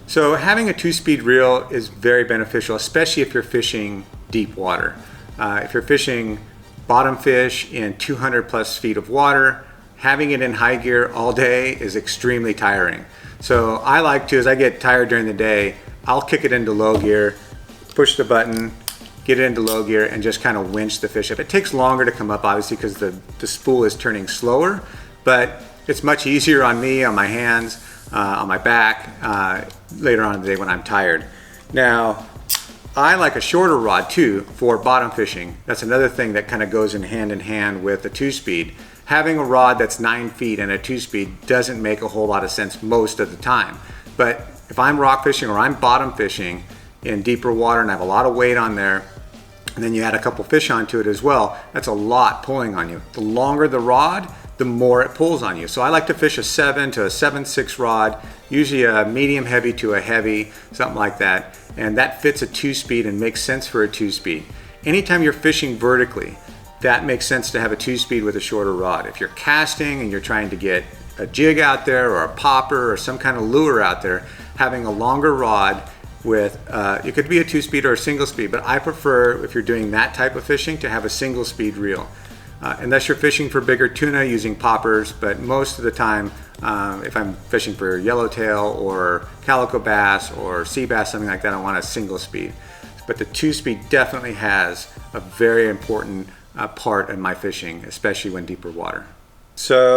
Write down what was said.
So having a 2-speed reel is very beneficial, especially if you're fishing deep water. If you're fishing bottom fish in 200 plus feet of water, having it in high gear all day is extremely tiring. So I like to, as I get tired during the day, I'll kick it into low gear, push the button, get it into low gear, and just kind of winch the fish up. It takes longer to come up, obviously, because the spool is turning slower, but it's much easier on me, on my hands, on my back, later on in the day when I'm tired. Now, I like a shorter rod too for bottom fishing. That's another thing that kind of goes in hand with a 2-speed. Having a rod that's 9 feet and a 2-speed doesn't make a whole lot of sense most of the time. But if I'm rock fishing or I'm bottom fishing in deeper water and I have a lot of weight on there, and then you add a couple fish onto it as well, that's a lot pulling on you. The longer the rod, the more it pulls on you. So I like to fish a 7 to a 7/6 rod, usually a medium heavy to a heavy, something like that. And that fits a 2-speed and makes sense for a 2-speed. Anytime you're fishing vertically, that makes sense to have a 2-speed with a shorter rod. If you're casting and you're trying to get a jig out there or a popper or some kind of lure out there, having a longer rod with, it could be a 2-speed or a single speed, but I prefer, if you're doing that type of fishing, to have a single speed reel. Unless you're fishing for bigger tuna using poppers, but most of the time, if I'm fishing for yellowtail or calico bass or sea bass, something like that, I want a single speed. But the 2-speed definitely has a very important part in my fishing, especially when deeper water. So